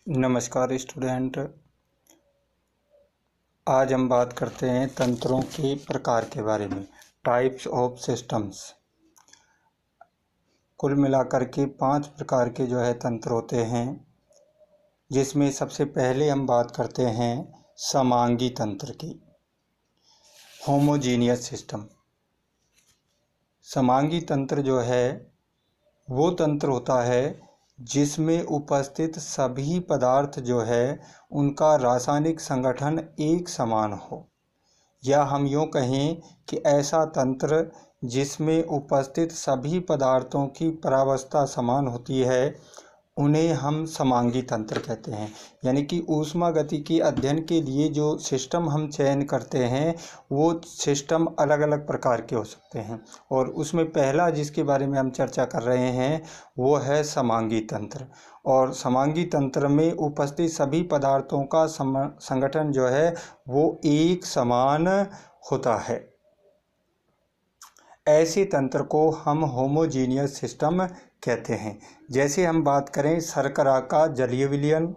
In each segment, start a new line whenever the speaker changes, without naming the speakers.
नमस्कार स्टूडेंट। आज हम बात करते हैं तंत्रों के प्रकार के बारे में, टाइप्स ऑफ सिस्टम्स। कुल मिलाकर के 5 प्रकार के तंत्र होते हैं, जिसमें सबसे पहले हम बात करते हैं समांगी तंत्र की, होमोजीनियस सिस्टम। समांगी तंत्र वो तंत्र होता है जिसमें उपस्थित सभी पदार्थ उनका रासायनिक संगठन एक समान हो, या हम यूँ कहें कि ऐसा तंत्र जिसमें उपस्थित सभी पदार्थों की परावस्था समान होती है, उन्हें हम समांगी तंत्र कहते हैं। यानी कि ऊष्मागतिकी अध्ययन के लिए जो सिस्टम हम चयन करते हैं वो सिस्टम अलग अलग प्रकार के हो सकते हैं, और उसमें पहला जिसके बारे में हम चर्चा कर रहे हैं वो है समांगी तंत्र। और समांगी तंत्र में उपस्थित सभी पदार्थों का संगठन वो एक समान होता है। ऐसे तंत्र को हम होमोजीनियस सिस्टम कहते हैं। जैसे हम बात करें शर्करा का जलीय विलयन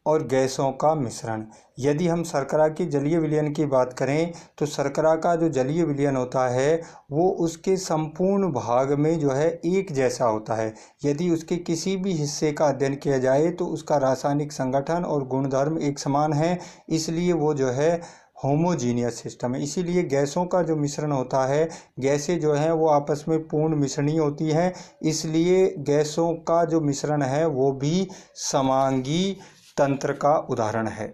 और गैसों का मिश्रण। यदि हम शर्करा की जलीय विलयन की बात करें तो शर्करा का जो जलीय विलयन होता है वो उसके संपूर्ण भाग में एक जैसा होता है। यदि उसके किसी भी हिस्से का अध्ययन किया जाए तो उसका रासायनिक संगठन और गुणधर्म एक समान है, इसलिए वो होमोजीनियस सिस्टम है। इसीलिए गैसों का जो मिश्रण होता है, गैसें वो आपस में पूर्ण मिश्रणीय होती हैं, इसलिए गैसों का जो मिश्रण है वो भी समांगी तंत्र का उदाहरण है।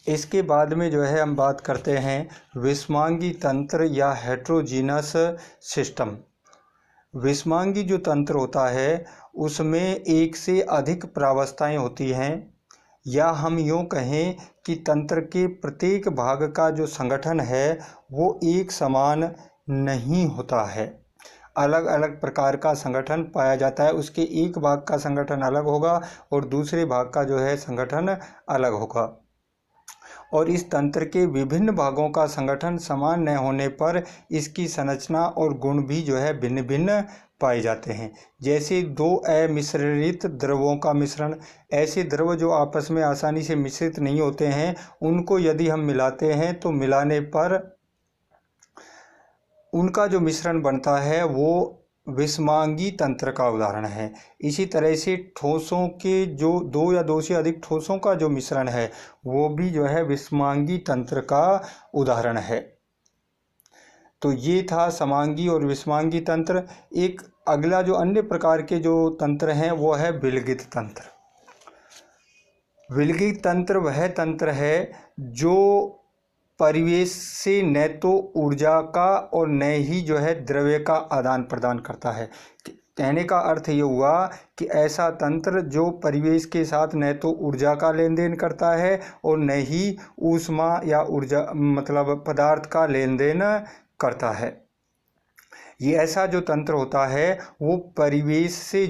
इसके बाद में हम बात करते हैं विषमांगी तंत्र या हेट्रोजीनस सिस्टम। विषमांगी जो तंत्र होता है उसमें एक से अधिक प्रावस्थाएं होती हैं, या हम यूँ कहें कि तंत्र के प्रत्येक भाग का जो संगठन है वो एक समान नहीं होता है। अलग अलग प्रकार का संगठन पाया जाता है। उसके एक भाग का संगठन अलग होगा और दूसरे भाग का संगठन अलग होगा, और इस तंत्र के विभिन्न भागों का संगठन समान न होने पर इसकी संरचना और गुण भी भिन्न भिन्न पाए जाते हैं। जैसे दो अमिश्रित द्रवों का मिश्रण। ऐसे द्रव जो आपस में आसानी से मिश्रित नहीं होते हैं, उनको यदि हम मिलाते हैं तो मिलाने पर उनका जो मिश्रण बनता है वो विषमांगी तंत्र का उदाहरण है। इसी तरह से ठोसों के जो दो या दो से अधिक ठोसों का जो मिश्रण है वो भी विषमांगी तंत्र का उदाहरण है। तो ये था समांगी और विषमांगी तंत्र। एक अगला जो अन्य प्रकार के जो तंत्र हैं वो है विलगित तंत्र। विलगित तंत्र वह तंत्र है जो परिवेश से न तो ऊर्जा का और न ही द्रव्य का आदान प्रदान करता है। कहने का अर्थ ये हुआ कि ऐसा तंत्र जो परिवेश के साथ न तो ऊर्जा का लेन देन करता है और न ही ऊष्मा या ऊर्जा पदार्थ का लेन देन करता है। ये ऐसा जो तंत्र होता है वो परिवेश से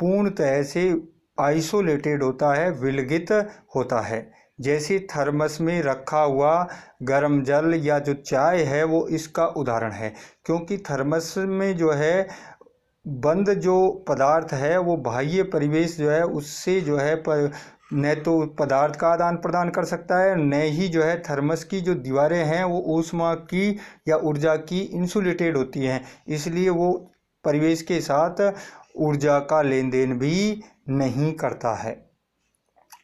पूर्णतः से आइसोलेटेड होता है, विलगित होता है। जैसे थर्मस में रखा हुआ गर्म जल या जो चाय है वो इसका उदाहरण है, क्योंकि थर्मस में बंद जो पदार्थ है वो बाह्य परिवेश उससे न तो पदार्थ का आदान प्रदान कर सकता है, न ही थर्मस की जो दीवारें हैं वो ऊष्मा की या ऊर्जा की इंसुलेटेड होती हैं, इसलिए वो परिवेश के साथ ऊर्जा का लेन देन भी नहीं करता है।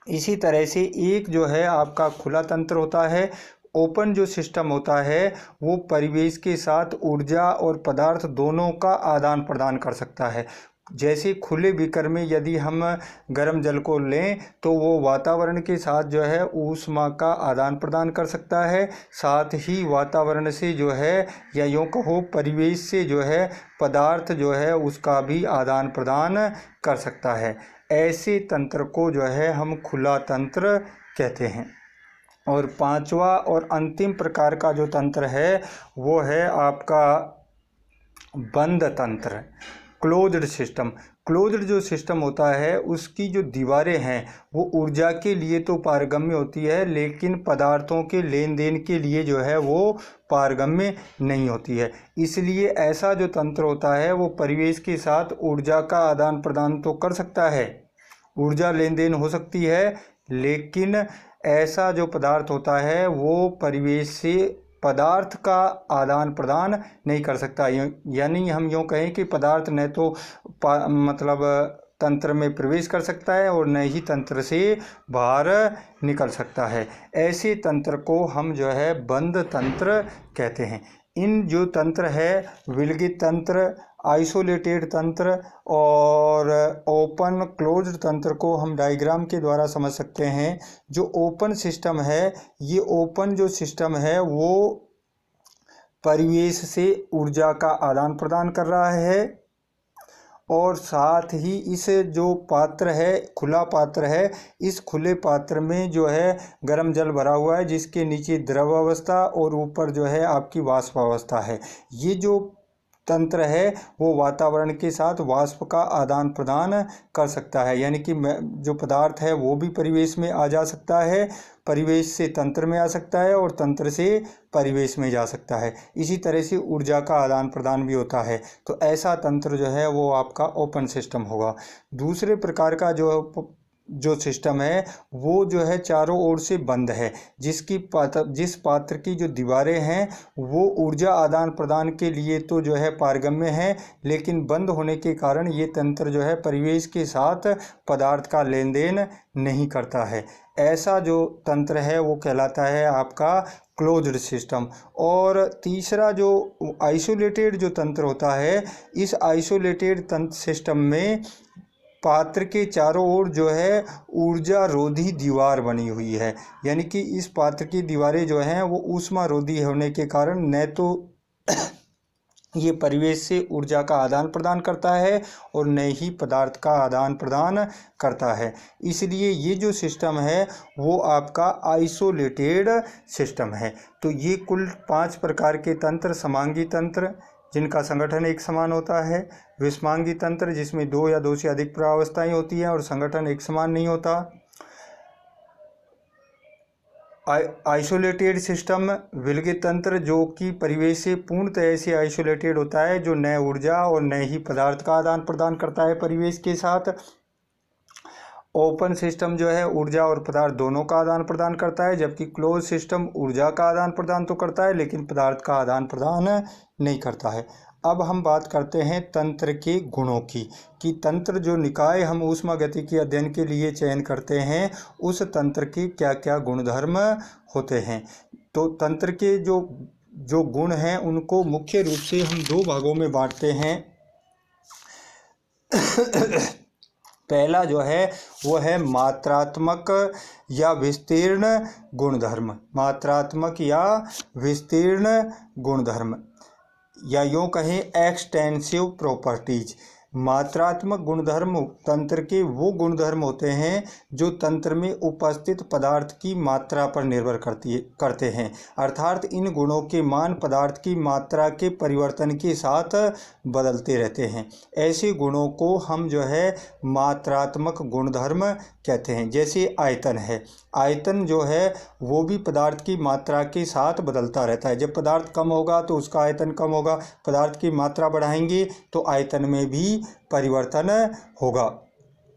इसी तरह से एक आपका खुला तंत्र होता है। ओपन जो सिस्टम होता है वो परिवेश के साथ ऊर्जा और पदार्थ दोनों का आदान प्रदान कर सकता है। जैसे खुले बीकर में यदि हम गर्म जल को लें तो वो वातावरण के साथ ऊष्मा का आदान प्रदान कर सकता है, साथ ही वातावरण से या यूँ कहो परिवेश से पदार्थ उसका भी आदान प्रदान कर सकता है। ऐसे तंत्र को हम खुला तंत्र कहते हैं। और पांचवा और अंतिम प्रकार का जो तंत्र है वो है आपका बंद तंत्र, क्लोज्ड सिस्टम। क्लोज्ड जो सिस्टम होता है उसकी जो दीवारें हैं वो ऊर्जा के लिए तो पारगम्य होती है, लेकिन पदार्थों के लेन देन के लिए वो पारगम्य नहीं होती है। इसलिए ऐसा जो तंत्र होता है वो परिवेश के साथ ऊर्जा का आदान प्रदान तो कर सकता है ऊर्जा लेन देन हो सकती है, लेकिन ऐसा जो पदार्थ होता है वो परिवेश से पदार्थ का आदान प्रदान नहीं कर सकता। यानी हम यूँ कहें कि पदार्थ न तो मतलब तंत्र में प्रवेश कर सकता है और न ही तंत्र से बाहर निकल सकता है। ऐसे तंत्र को हम जो है बंद तंत्र कहते हैं। इन जो तंत्र है, विलगित तंत्र, आइसोलेटेड तंत्र और ओपन क्लोज्ड तंत्र को हम डायग्राम के द्वारा समझ सकते हैं। जो ओपन सिस्टम है, ये ओपन जो सिस्टम है वो परिवेश से ऊर्जा का आदान प्रदान कर रहा है और साथ ही इस जो पात्र है, खुला पात्र है, इस खुले पात्र में जो है गर्म जल भरा हुआ है, जिसके नीचे द्रव अवस्था और ऊपर जो है आपकी वाष्प अवस्था है। ये जो तंत्र है वो वातावरण के साथ वाष्प का आदान प्रदान कर सकता है, यानी कि जो पदार्थ है वो भी परिवेश में आ जा सकता है, परिवेश से तंत्र में आ सकता है और तंत्र से परिवेश में जा सकता है। इसी तरह से ऊर्जा का आदान प्रदान भी होता है। तो ऐसा तंत्र जो है वो आपका ओपन सिस्टम होगा। दूसरे प्रकार का जो सिस्टम है वो जो है चारों ओर से बंद है, जिस पात्र की जो दीवारें हैं वो ऊर्जा आदान प्रदान के लिए तो जो है पारगम्य है, लेकिन बंद होने के कारण ये तंत्र जो है परिवेश के साथ पदार्थ का लेन देन नहीं करता है। ऐसा जो तंत्र है वो कहलाता है आपका क्लोज्ड सिस्टम। और तीसरा जो आइसोलेटेड जो तंत्र होता है, इस आइसोलेटेड तंत्र सिस्टम में पात्र के चारों ओर जो है ऊर्जा रोधी दीवार बनी हुई है, यानी कि इस पात्र की दीवारें जो हैं वो ऊष्मा रोधी होने के कारण न तो ये परिवेश से ऊर्जा का आदान प्रदान करता है और न ही पदार्थ का आदान प्रदान करता है। इसलिए ये जो सिस्टम है वो आपका आइसोलेटेड सिस्टम है। तो ये कुल 5 प्रकार के तंत्र, समांगी तंत्र जिनका संगठन एक समान होता है, विषमांगी तंत्र जिसमें 2 या 2 से अधिक प्रावस्थाएं होती हैं और संगठन एक समान नहीं होता, आइसोलेटेड सिस्टम, विलगित तंत्र जो कि परिवेश से पूर्णतः से आइसोलेटेड होता है, जो न ऊर्जा और न ही पदार्थ का आदान प्रदान करता है परिवेश के साथ। ओपन सिस्टम जो है ऊर्जा और पदार्थ दोनों का आदान प्रदान करता है, जबकि क्लोज सिस्टम ऊर्जा का आदान प्रदान तो करता है लेकिन पदार्थ का आदान प्रदान नहीं करता है। अब हम बात करते हैं तंत्र के गुणों की, कि तंत्र जो निकाय हम ऊष्मागतिकी अध्ययन के लिए चयन करते हैं उस तंत्र के क्या क्या गुणधर्म होते हैं। तो तंत्र के जो गुण हैं उनको मुख्य रूप से हम 2 भागों में बांटते हैं। पहला जो है वो है मात्रात्मक या विस्तीर्ण गुणधर्म, मात्रात्मक या विस्तीर्ण गुणधर्म, या यूँ कहें एक्सटेंसिव प्रॉपर्टीज। मात्रात्मक गुणधर्म तंत्र के वो गुणधर्म होते हैं जो तंत्र में उपस्थित पदार्थ की मात्रा पर निर्भर करते हैं, अर्थात इन गुणों के मान पदार्थ की मात्रा के परिवर्तन के साथ बदलते रहते हैं। ऐसे गुणों को हम जो है मात्रात्मक गुणधर्म कहते हैं। जैसे आयतन है, आयतन जो है वो भी पदार्थ की मात्रा के साथ बदलता रहता है। जब पदार्थ कम होगा तो उसका आयतन कम होगा, पदार्थ की मात्रा बढ़ाएंगे तो आयतन में भी परिवर्तन होगा।